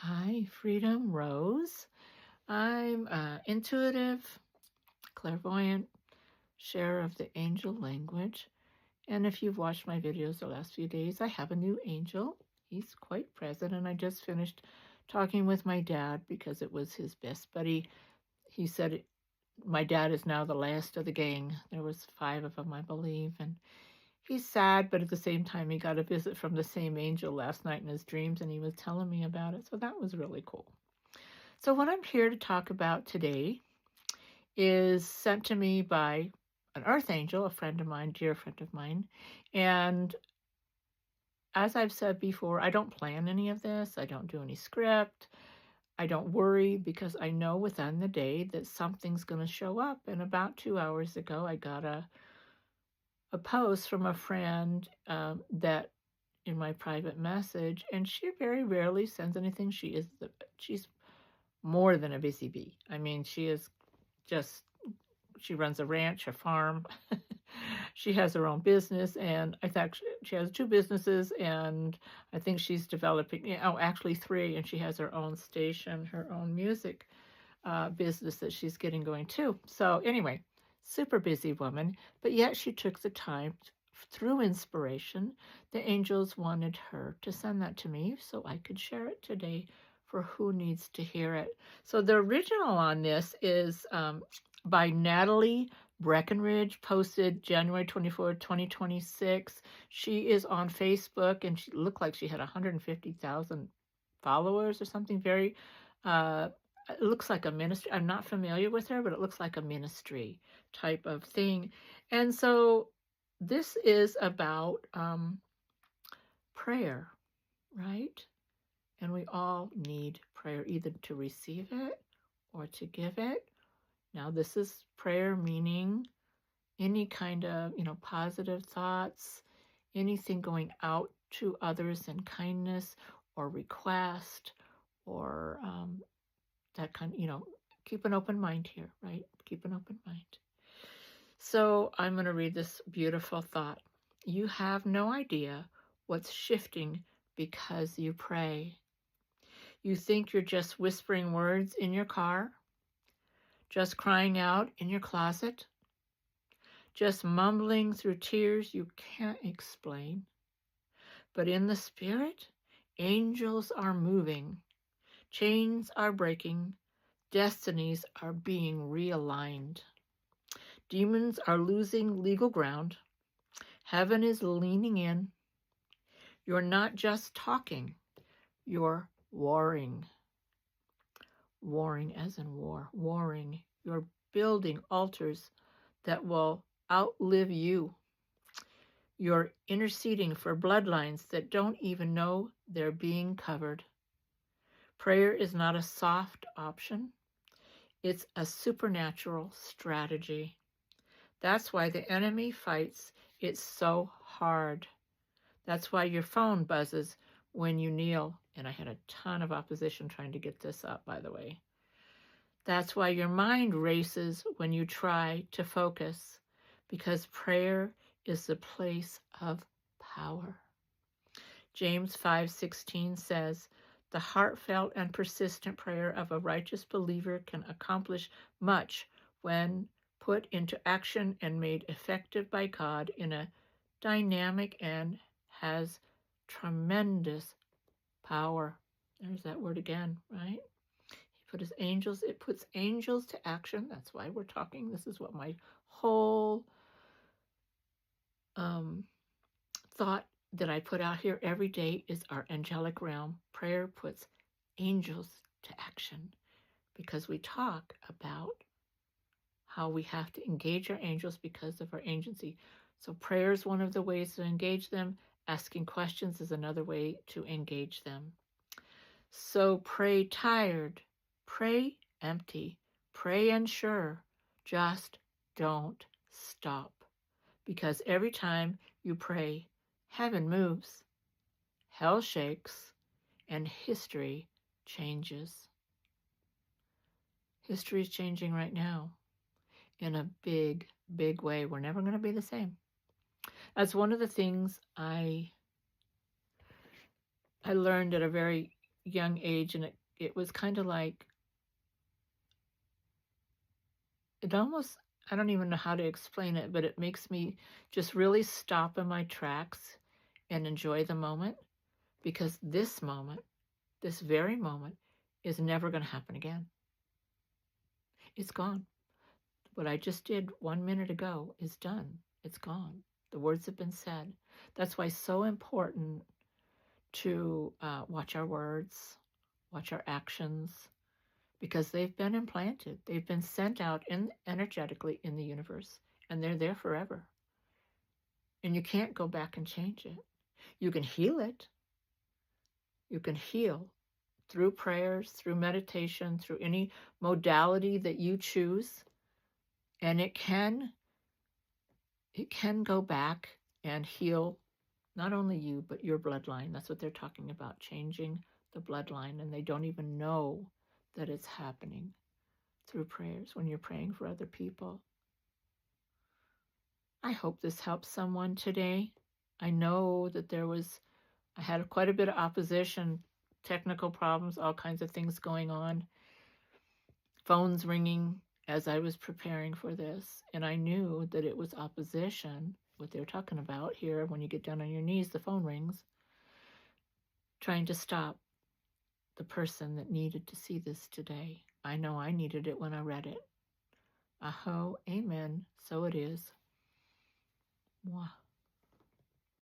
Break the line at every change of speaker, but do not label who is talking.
Hi, Freedom Rose. I'm intuitive, clairvoyant, share of the angel language. And if you've watched my videos the last few days, I have a new angel. He's quite present, and I just finished talking with my dad because it was his best buddy. He said my dad is now the last of the gang. There was 5 of them, I believe, and he's sad, but at the same time, he got a visit from the same angel last night in his dreams, and he was telling me about it. So that was really cool. So, what I'm here to talk about today is sent to me by an earth angel, a friend of mine, dear friend of mine. And as I've said before, I don't plan any of this, I don't do any script, I don't worry because I know within the day that something's going to show up. And about 2 hours ago, I got a post from a friend that in my private message, and she very rarely sends anything. She's more than a busy bee. I mean, she runs a ranch, a farm. She has her own business, and I think she has 2 businesses, and I think she's developing, actually 3, and she has her own station, her own music business that she's getting going too. So anyway, super busy woman, but yet she took the time through inspiration. The angels wanted her to send that to me so I could share it today for who needs to hear it. So the original on this is by Natalie Breckenridge, posted January 24, 2026. She is on Facebook, and she looked like she had 150,000 followers or something. Very, it looks like a ministry. I'm not familiar with her, but it looks like a ministry type of thing. And so this is about prayer, right? And we all need prayer, either to receive it or to give it. Now, this is prayer meaning any kind of, positive thoughts, anything going out to others in kindness or request or that kind of, keep an open mind here, right? Keep an open mind. So I'm going to read this beautiful thought. You have no idea what's shifting because you pray. You think you're just whispering words in your car, just crying out in your closet, just mumbling through tears you can't explain. But in the spirit, angels are moving, chains are breaking, destinies are being realigned. Demons are losing legal ground. Heaven is leaning in. You're not just talking, you're warring. Warring as in war, warring. You're building altars that will outlive you. You're interceding for bloodlines that don't even know they're being covered. Prayer is not a soft option. It's a supernatural strategy. That's why the enemy fights it so hard. That's why your phone buzzes when you kneel. And I had a ton of opposition trying to get this up, by the way. That's why your mind races when you try to focus, because prayer is the place of power. James 5:16 says, the heartfelt and persistent prayer of a righteous believer can accomplish much when put into action and made effective by God in a dynamic and has tremendous power. There's that word again, right? It puts angels to action. That's why we're talking. This is what my whole thought that I put out here every day is our angelic realm. Prayer puts angels to action because we talk about how we have to engage our angels because of our agency. So prayer is one of the ways to engage them. Asking questions is another way to engage them. So pray tired, pray empty, pray unsure. Just don't stop. Because every time you pray, heaven moves, hell shakes, and history changes. History is changing right now in a big, big way. We're never going to be the same. That's one of the things I learned at a very young age, and it was kind of like, it almost, I don't even know how to explain it, but it makes me just really stop in my tracks and enjoy the moment, because this moment, this very moment, is never going to happen again. It's gone. What I just did 1 minute ago is done. It's gone. The words have been said. That's why it's so important to watch our words, watch our actions, because they've been implanted. They've been sent out energetically in the universe, and they're there forever. And you can't go back and change it. You can heal it. You can heal through prayers, through meditation, through any modality that you choose. And it can go back and heal not only you, but your bloodline. That's what they're talking about, changing the bloodline. And they don't even know that it's happening through prayers when you're praying for other people. I hope this helps someone today. I know that I had quite a bit of opposition, technical problems, all kinds of things going on, phones ringing as I was preparing for this. And I knew that it was opposition, what they're talking about here. When you get down on your knees, the phone rings, trying to stop the person that needed to see this today. I know I needed it when I read it. Aho, amen, so it is. Mwah.